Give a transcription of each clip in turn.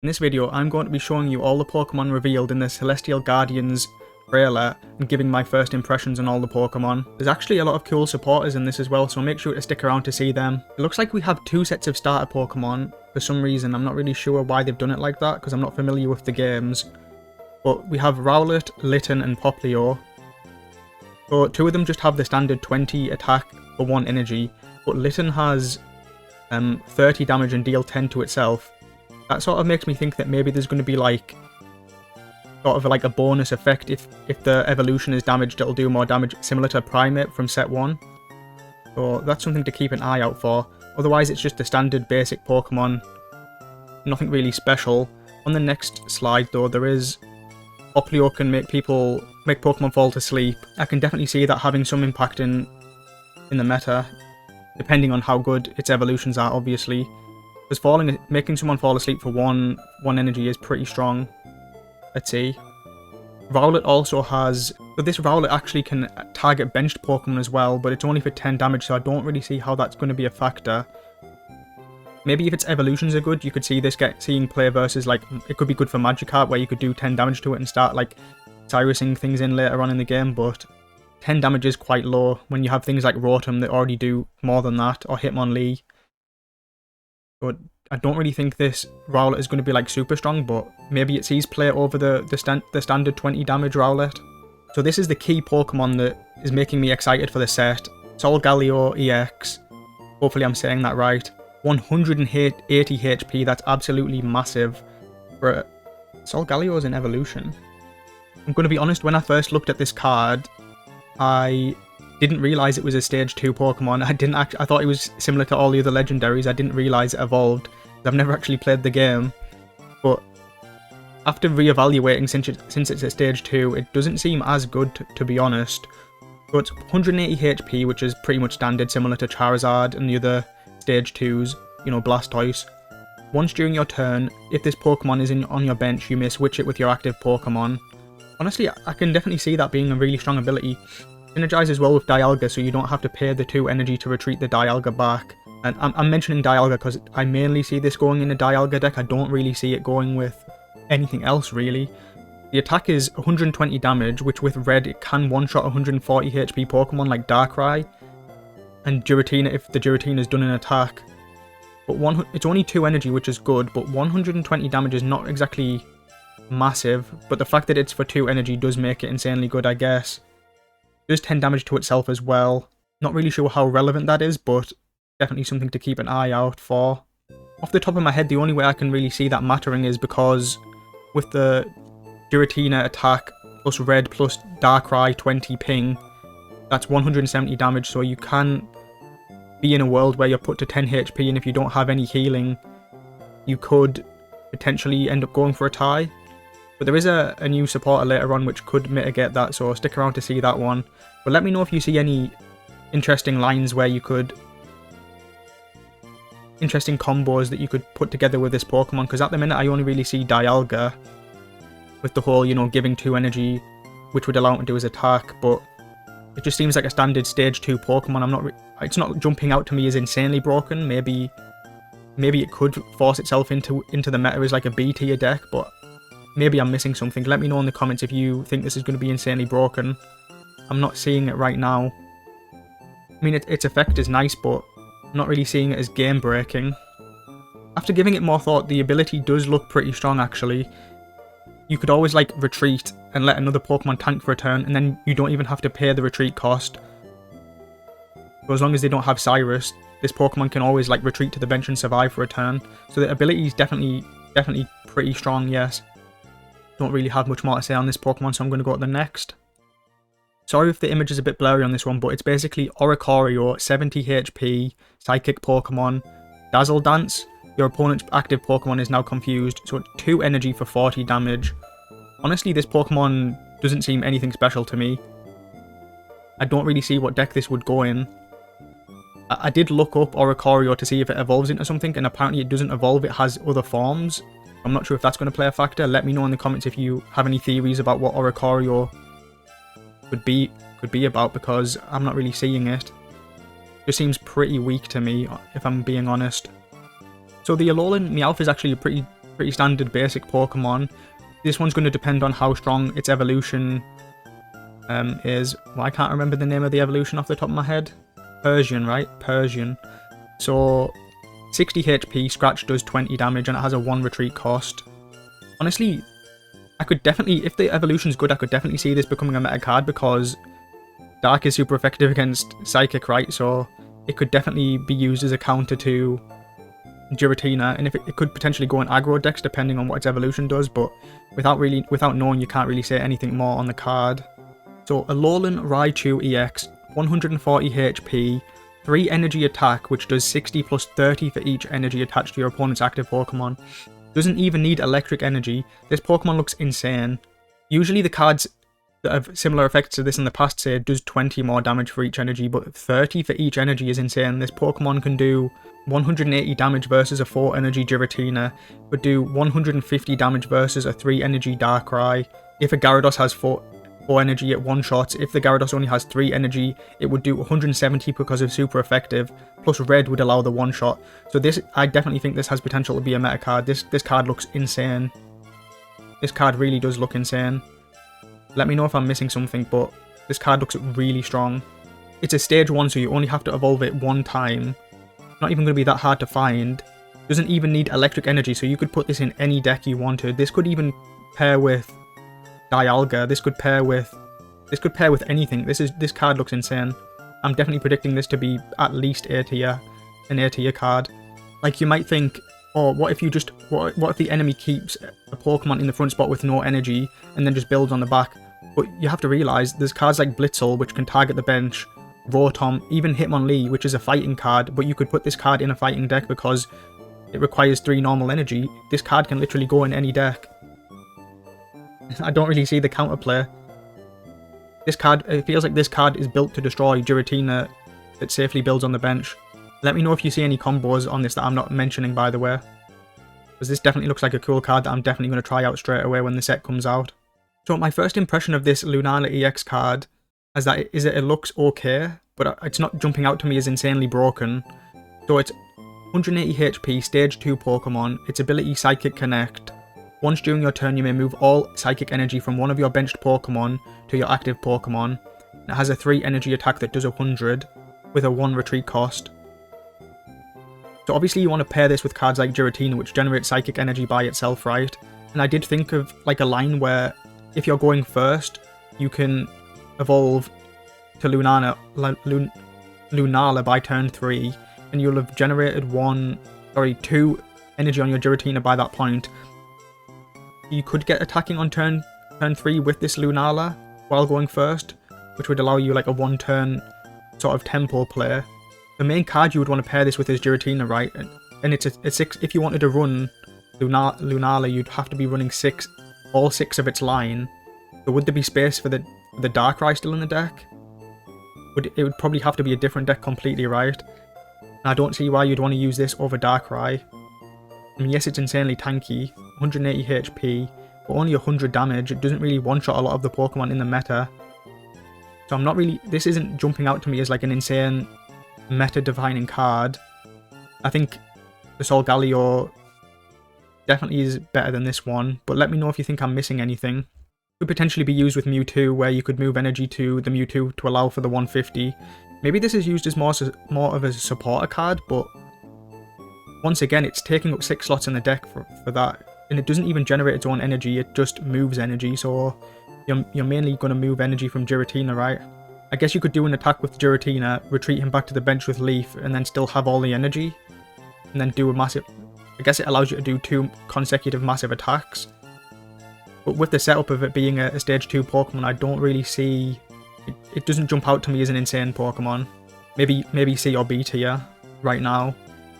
In this video, I'm going to be showing you all the Pokemon revealed in the Celestial Guardians trailer and giving my first impressions on all the Pokemon. There's actually a lot of cool supporters in this as well, so make sure to stick around to see them. It looks like we have two sets of starter Pokemon for some reason. I'm not really sure why they've done it like that because I'm not familiar with the games. But we have Rowlet, Litten and Popplio. So two of them just have the standard 20 attack for 1 energy, but Litten has 30 damage and deal 10 to itself. That sort of makes me think that maybe there's going to be like sort of like a bonus effect if the evolution is damaged, it'll do more damage, similar to Primate from set 1. So that's something to keep an eye out for. Otherwise it's just a standard basic Pokemon, nothing really special. On the next slide though, there is Popplio can make Pokemon fall to sleep. I can definitely see that having some impact in the meta, depending on how good its evolutions are, obviously. Because making someone fall asleep for one energy is pretty strong. Let's see. Rowlet also has... But this Rowlet actually can target benched Pokemon as well, but it's only for 10 damage, so I don't really see how that's going to be a factor. Maybe if its evolutions are good, you could see this seeing play versus, like, it could be good for Magikarp, where you could do 10 damage to it and start, like, Cyrusing things in later on in the game, but 10 damage is quite low when you have things like Rotom that already do more than that, or Hitmonlee. But I don't really think this Rowlet is going to be like super strong, but maybe it sees play over the standard 20 damage Rowlet. So this is the key Pokemon that is making me excited for the set. Solgaleo EX. Hopefully I'm saying that right. 180 HP, that's absolutely massive. For Solgaleo is an evolution. I'm going to be honest, when I first looked at this card, I didn't realise it was a stage 2 Pokemon. I thought it was similar to all the other legendaries. I didn't realise it evolved. I've never actually played the game. But after re-evaluating since it's a stage 2, it doesn't seem as good to be honest. So it's 180 HP, which is pretty much standard, similar to Charizard and the other stage 2s, you know, Blastoise. Once during your turn, if this Pokemon is on your bench, you may switch it with your active Pokemon. Honestly, I can definitely see that being a really strong ability. Synergize as well with Dialga, so you don't have to pay the 2 energy to retreat the Dialga back. And I'm mentioning Dialga because I mainly see this going in a Dialga deck. I don't really see it going with anything else, really. The attack is 120 damage, which with red it can one-shot 140 HP Pokemon like Darkrai. And Giratina if the Giratina is done an attack. But it's only 2 energy, which is good, but 120 damage is not exactly massive. But the fact that it's for 2 energy does make it insanely good, I guess. Does 10 damage to itself as well. Not really sure how relevant that is, but definitely something to keep an eye out for. Off the top of my head, the only way I can really see that mattering is because with the Giratina attack plus red plus Darkrai 20 ping, that's 170 damage, so you can be in a world where you're put to 10 HP, and if you don't have any healing, you could potentially end up going for a tie. But there is a new supporter later on which could mitigate that, so stick around to see that one. But let me know if you see any interesting lines where you could... interesting combos that you could put together with this Pokemon, because at the minute I only really see Dialga with the whole, you know, giving 2 energy, which would allow him to do his attack, but it just seems like a standard stage 2 Pokemon. It's not jumping out to me as insanely broken. Maybe it could force itself into the meta as like a B tier deck, but maybe I'm missing something. Let me know in the comments if you think this is going to be insanely broken. I'm not seeing it right now. I mean, its effect is nice, but I'm not really seeing it as game breaking. After giving it more thought, the ability does look pretty strong actually. You could always like retreat and let another Pokemon tank for a turn, and then you don't even have to pay the retreat cost. So as long as they don't have Cyrus, this Pokemon can always like retreat to the bench and survive for a turn. So the ability is definitely pretty strong, yes. Don't really have much more to say on this Pokemon, so I'm going to go to the next. Sorry if the image is a bit blurry on this one, but it's basically Oricorio, 70 HP, Psychic Pokemon, Dazzle Dance. Your opponent's active Pokemon is now confused, so it's 2 energy for 40 damage. Honestly, this Pokemon doesn't seem anything special to me. I don't really see what deck this would go in. I did look up Oricorio to see if it evolves into something, and apparently it doesn't evolve, it has other forms. I'm not sure if that's going to play a factor. Let me know in the comments if you have any theories about what Oricorio could be about, because I'm not really seeing it. It just seems pretty weak to me, if I'm being honest. So the Alolan Meowth is actually a pretty pretty standard basic Pokemon. This one's going to depend on how strong its evolution is. Well, I can't remember the name of the evolution off the top of my head. Persian, right? Persian. So 60 HP, Scratch does 20 damage, and it has a 1 retreat cost. Honestly, I could definitely, if the evolution's good, I could definitely see this becoming a meta card because Dark is super effective against Psychic, right? So it could definitely be used as a counter to Giratina, and if it could potentially go in aggro decks depending on what its evolution does, but without knowing, you can't really say anything more on the card. So Alolan Raichu EX, 140 HP, 3 energy attack, which does 60 plus 30 for each energy attached to your opponent's active Pokemon. Doesn't even need electric energy. This Pokemon looks insane. Usually the cards that have similar effects to this in the past say it does 20 more damage for each energy, but 30 for each energy is insane. This Pokemon can do 180 damage versus a 4 energy Giratina, but do 150 damage versus a 3 energy Darkrai. If a Gyarados has 4 energy at 1 shot, if the Gyarados only has 3 energy, it would do 170 because of super effective, plus red would allow the 1 shot. So this, I definitely think this has potential to be a meta card. This card looks insane. This card really does look insane. Let me know if I'm missing something, but this card looks really strong. It's a stage 1, so you only have to evolve it 1 time. Not even going to be that hard to find. Doesn't even need electric energy, so you could put this in any deck you wanted. This could even pair with Dialga. This could pair with anything. This card looks insane. I'm definitely predicting this to be at least an A tier card. Like, you might think, oh, what if the enemy keeps a Pokemon in the front spot with no energy and then just builds on the back? But you have to realise there's cards like Blitzel, which can target the bench, Rotom, even Hitmonlee, which is a fighting card, but you could put this card in a fighting deck because it requires 3 normal energy. This card can literally go in any deck. I don't really see the counterplay. This card, it feels like this card is built to destroy Giratina that safely builds on the bench. Let me know if you see any combos on this that I'm not mentioning, by the way, because this definitely looks like a cool card that I'm definitely going to try out straight away when the set comes out. So my first impression of this Lunala EX card is that it looks okay, but it's not jumping out to me as insanely broken. So it's 180 HP, stage 2 Pokemon, its ability Psychic Connect. Once during your turn, you may move all psychic energy from one of your benched Pokemon to your active Pokemon. It has a 3 energy attack that does 100, with a 1 retreat cost. So obviously you want to pair this with cards like Giratina, which generate psychic energy by itself, right? And I did think of like a line where if you're going first, you can evolve to Lunala by turn 3, and you'll have generated 2 energy on your Giratina by that point. You could get attacking on turn 3 with this Lunala while going first, which would allow you like a 1-turn sort of tempo play. The main card you would want to pair this with is Giratina, right? And it's a 6. If you wanted to run Lunala, you'd have to be running all 6 of its line. So would there be space for the Darkrai still in the deck? It would probably have to be a different deck completely, right? And I don't see why you'd want to use this over Darkrai. I mean, yes, it's insanely tanky, 180 HP, but only 100 damage. It doesn't really one-shot a lot of the Pokemon in the meta. So this isn't jumping out to me as like an insane meta-defining card. I think the Solgaleo definitely is better than this one, but let me know if you think I'm missing anything. Could potentially be used with Mewtwo, where you could move energy to the Mewtwo to allow for the 150. Maybe this is used as more of a supporter card, but once again, it's taking up 6 slots in the deck for that, and it doesn't even generate its own energy, it just moves energy, so you're mainly going to move energy from Giratina, right? I guess you could do an attack with Giratina, retreat him back to the bench with Leaf, and then still have all the energy, and then do a massive... I guess it allows you to do 2 consecutive massive attacks. But with the setup of it being a stage 2 Pokemon, I don't really see... It doesn't jump out to me as an insane Pokemon. Maybe C or B tier right now.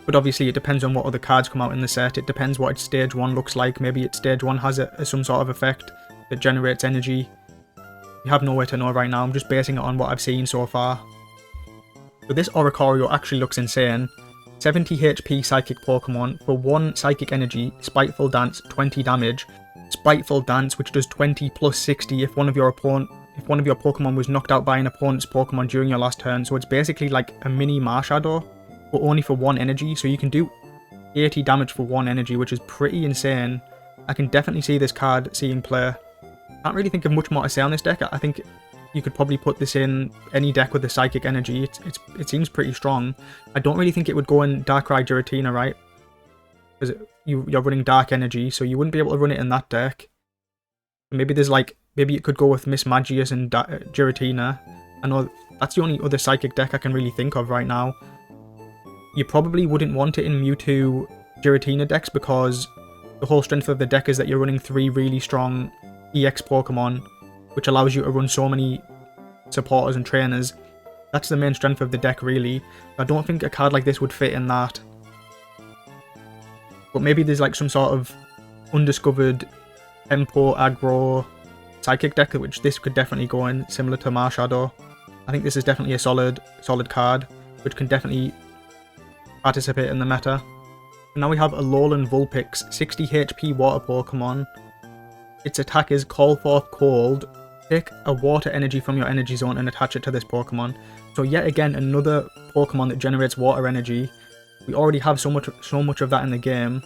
But obviously it depends on what other cards come out in the set. It depends what its stage 1 looks like. Maybe its stage 1 has some sort of effect that generates energy. You have no way to know right now. I'm just basing it on what I've seen so far. So this Oricorio actually looks insane. 70 HP Psychic Pokemon for 1 Psychic Energy, Spiteful Dance, 20 damage. Spiteful Dance, which does 20 plus 60 if one of your Pokemon was knocked out by an opponent's Pokemon during your last turn. So it's basically like a mini Marshadow, but only for 1 energy. So you can do 80 damage for 1 energy, which is pretty insane. I can definitely see this card seeing play. Can't really think of much more to say on this deck. I think you could probably put this in any deck with the Psychic Energy. It seems pretty strong. I don't really think it would go in Darkrai Giratina, right? Because you're running Dark Energy, so you wouldn't be able to run it in that deck. Maybe there's like, maybe it could go with Miss Magius and Giratina. I know that's the only other Psychic deck I can really think of right now. You probably wouldn't want it in Mewtwo Giratina decks because the whole strength of the deck is that you're running 3 really strong EX Pokemon, which allows you to run so many supporters and trainers. That's the main strength of the deck, really. I don't think a card like this would fit in that. But maybe there's like some sort of undiscovered Tempo, Aggro, Psychic deck, which this could definitely go in, similar to Marshadow. I think this is definitely a solid card, which can definitely participate in the meta. And now we have Alolan Vulpix, 60 HP water Pokemon. Its attack is Call Forth Cold. Take a water energy from your energy zone and attach it to this Pokemon. So yet again, another Pokemon that generates water energy. We already have so much of that in the game.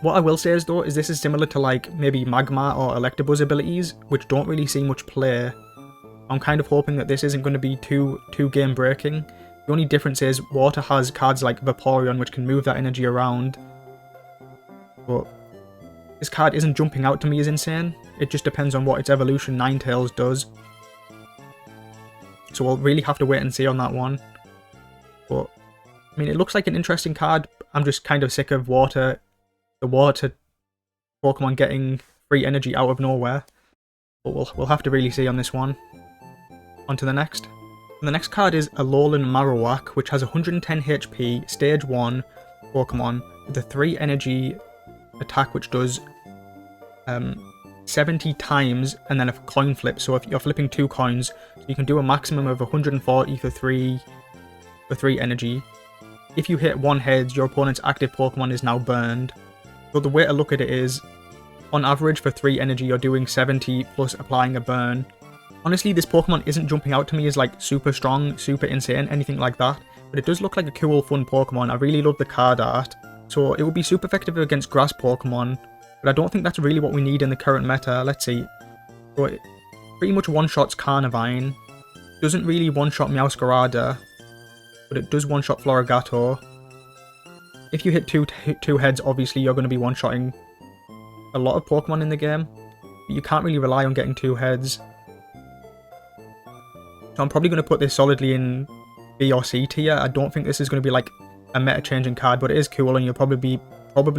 What I will say is though, is this is similar to like maybe Magmar or Electabuzz abilities, which don't really see much play. I'm kind of hoping that this isn't going to be too game breaking. The only difference is water has cards like Vaporeon, which can move that energy around. But this card isn't jumping out to me as insane. It just depends on what its evolution Ninetales does. So we'll really have to wait and see on that one. But, I mean, it looks like an interesting card. I'm just kind of sick of the water Pokemon getting free energy out of nowhere. But we'll have to really see on this one. On to the next. And the next card is Alolan Marowak, which has 110 HP, Stage 1 Pokemon, with a 3 energy attack which does 70 times and then a coin flip. So if you're flipping 2 coins, you can do a maximum of 140 for 3 energy. If you hit 1 heads, your opponent's active Pokemon is now burned. So the way to look at it is, on average for 3 energy, you're doing 70 plus applying a burn. Honestly, this Pokemon isn't jumping out to me as like super strong, super insane, anything like that. But it does look like a cool, fun Pokemon. I really love the card art. So it would be super effective against grass Pokemon. But I don't think that's really what we need in the current meta. Let's see. So it pretty much one-shots Carnivine. Doesn't really one-shot Meowscarada. But it does one-shot Florigato. If you hit two heads, obviously you're going to be one-shotting a lot of Pokemon in the game. But you can't really rely on getting 2 heads. So I'm probably going to put this solidly in B or C tier. I don't think this is going to be like a meta-changing card, but it is cool and you'll probably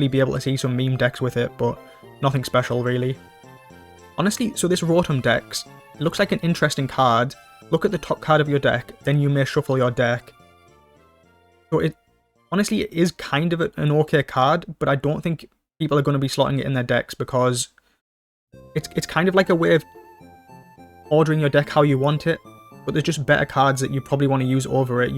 be able to see some meme decks with it, but nothing special really. Honestly, so this Rotom Dex, it looks like an interesting card. Look at the top card of your deck, then you may shuffle your deck. So honestly, it is kind of an okay card, but I don't think people are going to be slotting it in their decks because it's kind of like a way of ordering your deck how you want it. But there's just better cards that you probably want to use over it.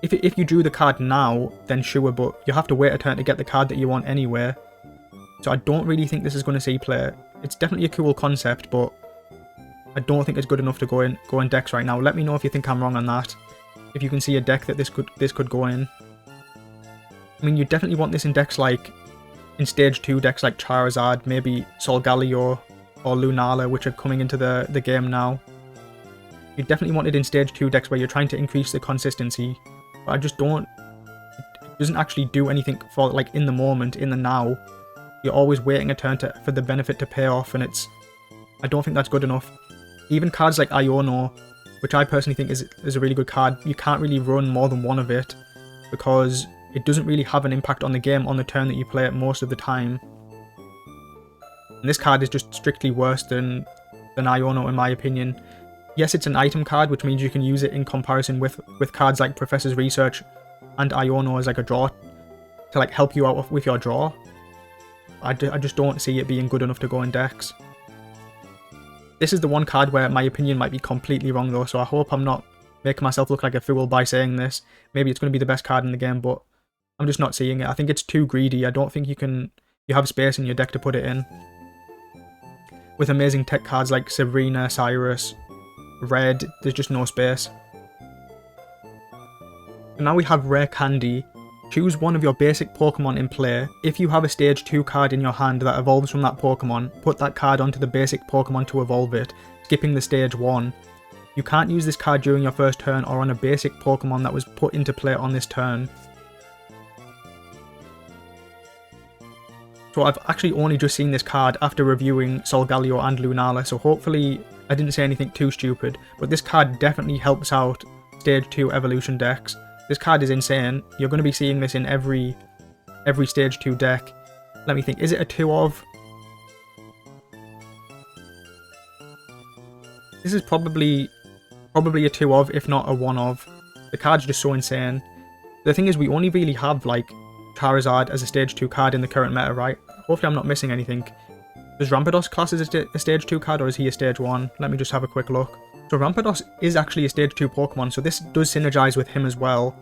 If you drew the card now, then sure, but you have to wait a turn to get the card that you want anyway. So I don't really think this is going to see play. It's definitely a cool concept, but I don't think it's good enough to go in decks right now. Let me know if you think I'm wrong on that. If you can see a deck that this could go in. I mean, you definitely want this in decks like, in Stage 2 decks like Charizard, maybe Solgaleo or Lunala, which are coming into the game now. You definitely want it in Stage 2 decks where you're trying to increase the consistency. But I just don't... It doesn't actually do anything for, like, in the moment, in the now. You're always waiting a turn for the benefit to pay off, and I don't think that's good enough. Even cards like Iono, which I personally think is a really good card, you can't really run more than one of it, because it doesn't really have an impact on the game on the turn that you play it most of the time. And this card is just strictly worse than Iono, in my opinion. Yes, it's an item card, which means you can use it in comparison with cards like Professor's Research and Iono as like a draw to like help you out with your draw. I just don't see it being good enough to go in decks. This is the one card where my opinion might be completely wrong though, so I hope I'm not making myself look like a fool by saying this. Maybe it's going to be the best card in the game, but I'm just not seeing it. I think it's too greedy. I don't think you have space in your deck to put it in. With amazing tech cards like Sabrina, Cyrus, Red, there's just no space. And now we have Rare Candy, choose one of your basic Pokemon in play. If you have a Stage 2 card in your hand that evolves from that Pokemon, put that card onto the basic Pokemon to evolve it, skipping the Stage 1. You can't use this card during your first turn or on a basic Pokemon that was put into play on this turn. So I've actually only just seen this card after reviewing Solgaleo and Lunala, so hopefully I didn't say anything too stupid, but this card definitely helps out Stage 2 evolution decks. This card is insane. You're going to be seeing this in every Stage 2 deck. Let me think, is it a 2 of? This is probably a 2 of, if not a 1 of. The card's just so insane. The thing is, we only really have, like, Charizard as a Stage 2 card in the current meta, right? Hopefully I'm not missing anything. Does Rampardos class as a Stage 2 card, or is he a Stage 1? Let me just have a quick look. So Rampardos is actually a Stage 2 Pokemon, so this does synergize with him as well.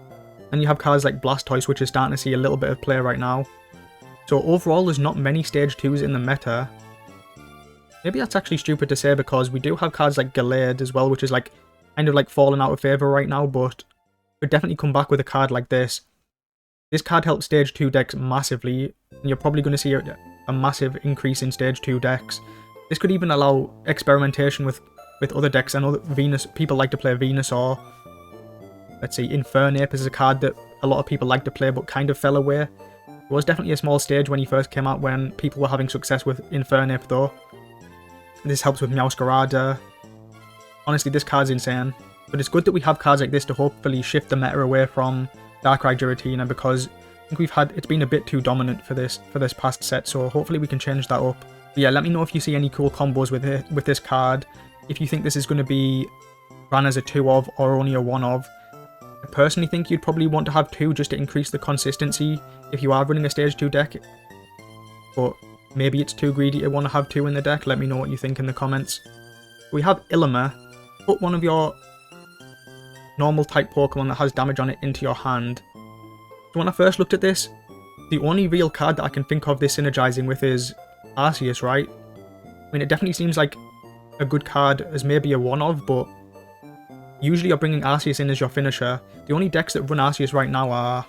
And you have cards like Blastoise, which is starting to see a little bit of play right now. So overall, there's not many Stage 2s in the meta. Maybe that's actually stupid to say, because we do have cards like Gallade as well, which is like kind of like falling out of favour right now, but could definitely come back with a card like this. This card helps Stage 2 decks massively, and you're probably going to see a massive increase in Stage 2 decks. This could even allow experimentation with other decks. I know that people like to play Venusaur. Let's see, Infernape is a card that a lot of people like to play but kind of fell away. It was definitely a small stage when he first came out, when people were having success with Infernape though. This helps with Meowscarada. Honestly, this card's insane. But it's good that we have cards like this to hopefully shift the meta away from Darkrai Giratina, because I think it's been a bit too dominant for this past set, so hopefully we can change that up. But yeah, let me know if you see any cool combos with this card. If you think this is going to be ran as a 2 of or only a 1 of. I personally think you'd probably want to have 2 just to increase the consistency if you are running a Stage 2 deck. But maybe it's too greedy to want to have 2 in the deck. Let me know what you think in the comments. We have Ilima. Put one of your normal type Pokemon that has damage on it into your hand. So when I first looked at this, the only real card that I can think of this synergizing with is Arceus, right? I mean, it definitely seems like a good card as maybe a 1 of, but usually you're bringing Arceus in as your finisher. The only decks that run Arceus right now are,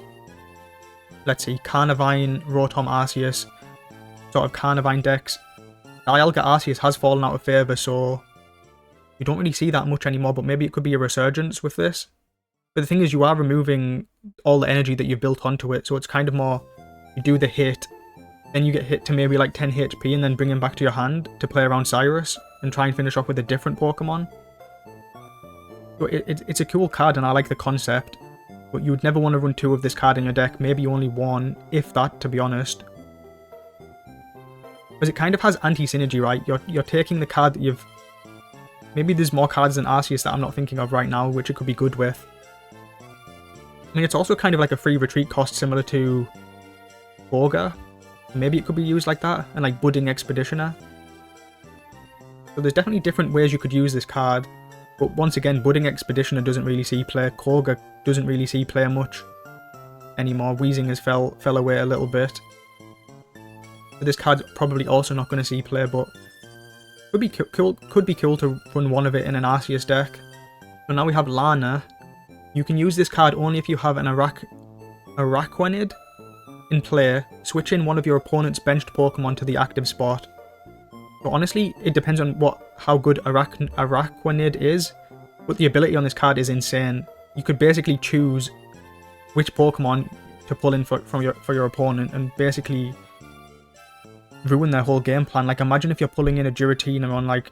let's see, Carnivine, Rotom Arceus, sort of Carnivine decks. Dialga Arceus has fallen out of favour, so you don't really see that much anymore, but maybe it could be a resurgence with this. But the thing is, you are removing all the energy that you've built onto it, so it's kind of more, you do the hit, then you get hit to maybe like 10 HP, and then bring him back to your hand to play around Cyrus, and try and finish off with a different Pokemon. So it's a cool card, and I like the concept, but you would never want to run 2 of this card in your deck, maybe only 1, if that, to be honest. Because it kind of has anti-synergy, right? You're taking the card that you've... Maybe there's more cards than Arceus that I'm not thinking of right now, which it could be good with. I mean, it's also kind of like a free retreat cost similar to Boga. Maybe it could be used like that, and like Budding Expeditioner. So there's definitely different ways you could use this card. But once again, Budding Expeditioner doesn't really see play. Koga doesn't really see play much anymore. Weezing has fell away a little bit. So this card's probably also not going to see play, but could be cool to run 1 of it in an Arceus deck. So now we have Lana. You can use this card only if you have an Araquanid in play. Switch in one of your opponent's benched Pokemon to the active spot. So honestly, it depends on how good Araquanid is, but the ability on this card is insane. You could basically choose which Pokemon to pull in for your opponent and basically ruin their whole game plan. Like, imagine if you're pulling in a Giratina on like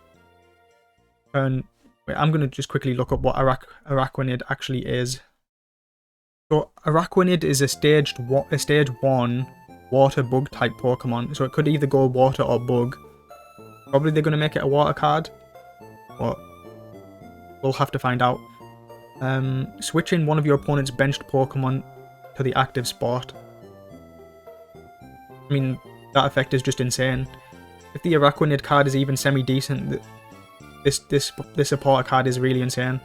turn... Wait, I'm going to just quickly look up what Araquanid actually is. So Araquanid is a stage 1 water bug type Pokemon, so it could either go water or bug. Probably they're going to make it a water card, but we'll have to find out. Switch in one of your opponent's benched Pokemon to the active spot. I mean, that effect is just insane. If the Araquanid card is even semi-decent, this supporter card is really insane.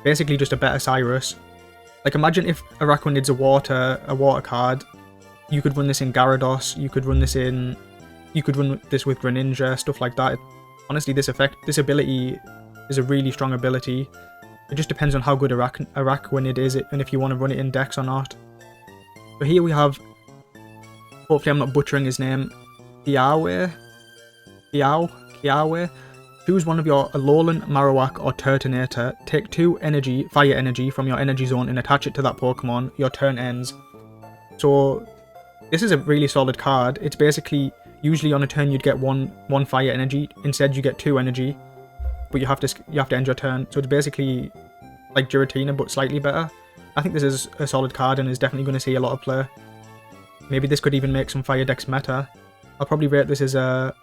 Basically just a better Cyrus. Like, imagine if Araquanid's a water card, you could run this in Gyarados, you could run this with Greninja, stuff like that. Honestly, this ability is a really strong ability. It just depends on how good Araquanid is and if you want to run it in decks or not. So here we have, hopefully I'm not butchering his name, Kiawe. Choose one of your Alolan Marowak or Turtonator, take 2 fire energy from your energy zone and attach it to that Pokemon. Your turn ends. So this is a really solid card. It's basically, usually on a turn you'd get one fire energy, instead you get 2 energy, but you have to end your turn. So it's basically like Giratina but slightly better. I think this is a solid card and is definitely going to see a lot of play. Maybe this could even make some fire decks meta. I'll probably rate this as a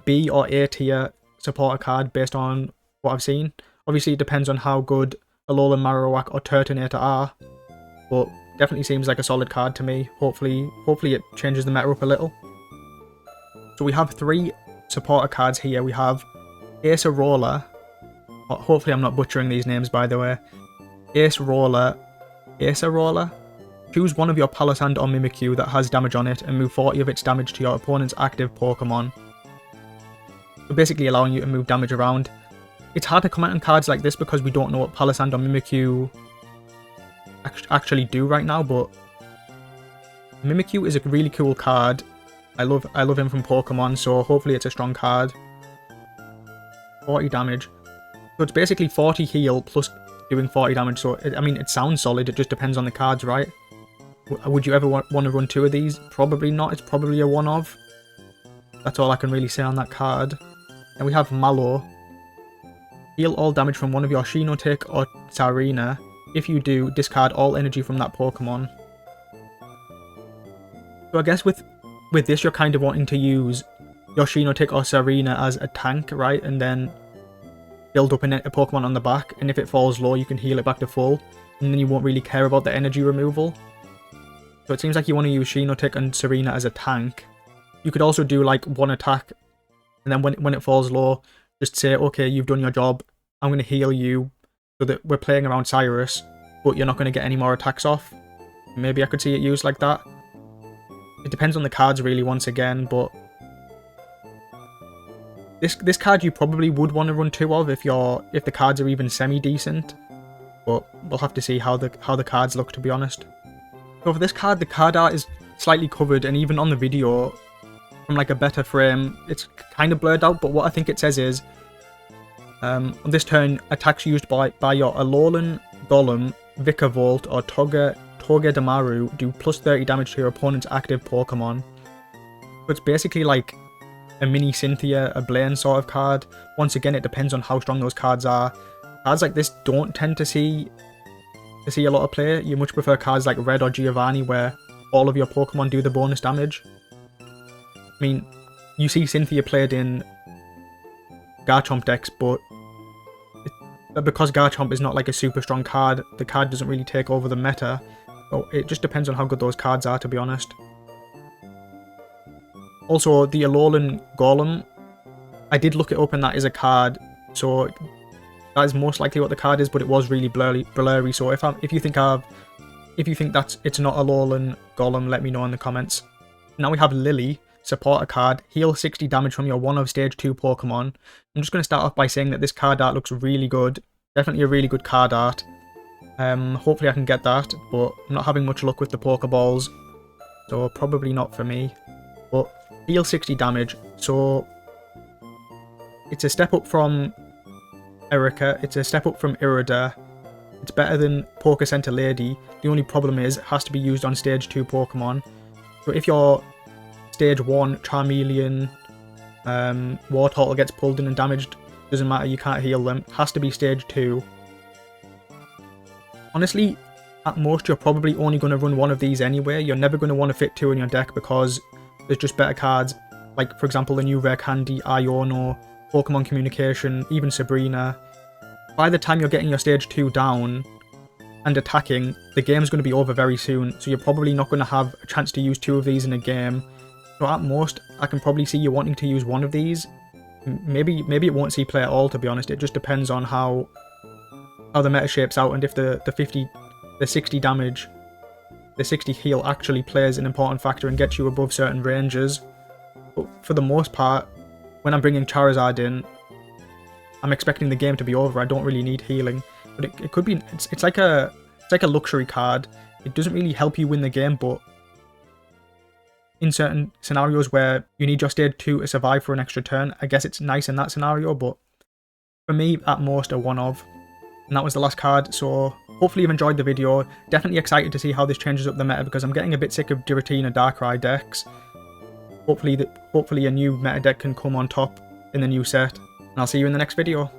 B or A tier supporter card based on what I've seen. Obviously it depends on how good Alolan Marowak or Turtonator are, but definitely seems like a solid card to me. Hopefully it changes the meta up a little. So we have 3 supporter cards here. We have Acerola, hopefully I'm not butchering these names by the way, Acerola. Choose one of your Palossand or Mimikyu that has damage on it and move 40 of its damage to your opponent's active Pokemon. So basically allowing you to move damage around. It's hard to comment on cards like this because we don't know what Palossand or Mimikyu actually do right now, but Mimikyu is a really cool card. I love him from Pokemon, so hopefully it's a strong card. 40 damage. So it's basically 40 heal plus doing 40 damage, so I mean it sounds solid, it just depends on the cards, right? Would you ever want to run 2 of these? Probably not, it's probably a one-of. That's all I can really say on that card. And we have Mallow. Heal all damage from one of your Shinotic or Tsarina. If you do, discard all energy from that Pokemon. So I guess with this you're kind of wanting to use your Shinotic or Tsarina as a tank, right? And then build up a Pokemon on the back, and if it falls low you can heal it back to full, and then you won't really care about the energy removal. So it seems like you want to use Shinotic and Tsarina as a tank. You could also do like 1 attack, and then when it falls low, just say, okay, you've done your job, I'm going to heal you, so that we're playing around Cyrus, but you're not going to get any more attacks off. Maybe I could see it used like that. It depends on the cards really, once again, but this card you probably would want to run 2 of if the cards are even semi-decent, but we'll have to see how the cards look, to be honest. So for this card, the card art is slightly covered, and even on the video, from like a better frame, it's kind of blurred out, but what I think it says is, on this turn, attacks used by your Alolan Golem, Vikavolt, or Togedemaru do plus 30 damage to your opponent's active Pokemon. So it's basically like a mini Cynthia, a Blaine sort of card. Once again, it depends on how strong those cards are. Cards like this don't tend to see a lot of play. You much prefer cards like Red or Giovanni where all of your Pokemon do the bonus damage. I mean, you see Cynthia played in Garchomp decks, but because Garchomp is not like a super strong card, the card doesn't really take over the meta. So it just depends on how good those cards are, to be honest. Also, the Alolan Golem, I did look it up and that is a card, so that is most likely what the card is, but it was really blurry. So if you think it's not Alolan Golem, let me know in the comments. Now we have Lillie, supporter card, heal 60 damage from your one of stage 2 Pokemon. I'm just going to start off by saying that this card art looks really good. Definitely a really good card art. Hopefully I can get that, but I'm not having much luck with the Pokeballs, so probably not for me. But heal 60 damage, so it's a step up from Erica, it's a step up from Irida. It's better than Poké Center Lady. The only problem is it has to be used on stage 2 Pokemon. So if your stage 1 Charmeleon, Wartortle gets pulled in and damaged, doesn't matter, you can't heal them. It has to be stage 2. Honestly, at most you're probably only going to run 1 of these anyway. You're never going to want to fit 2 in your deck because there's just better cards. Like, for example, the new Rare Candy, Iono, Pokemon Communication, even Sabrina. By the time you're getting your stage 2 down and attacking, the game's going to be over very soon, so you're probably not going to have a chance to use 2 of these in a game. So at most, I can probably see you wanting to use 1 of these. Maybe it won't see play at all, to be honest. It just depends on how the meta shapes out and if the 60 damage, the 60 heal actually plays an important factor and gets you above certain ranges. But for the most part, when I'm bringing Charizard in, I'm expecting the game to be over. I don't really need healing, but it could be. It's like a luxury card. It doesn't really help you win the game, but in certain scenarios where you need your stage 2 to survive for an extra turn, I guess it's nice in that scenario, but for me, at most, a one of. And that was the last card, so hopefully you've enjoyed the video. Definitely excited to see how this changes up the meta, because I'm getting a bit sick of Giratina Darkrai decks. Hopefully a new meta deck can come on top in the new set, and I'll see you in the next video.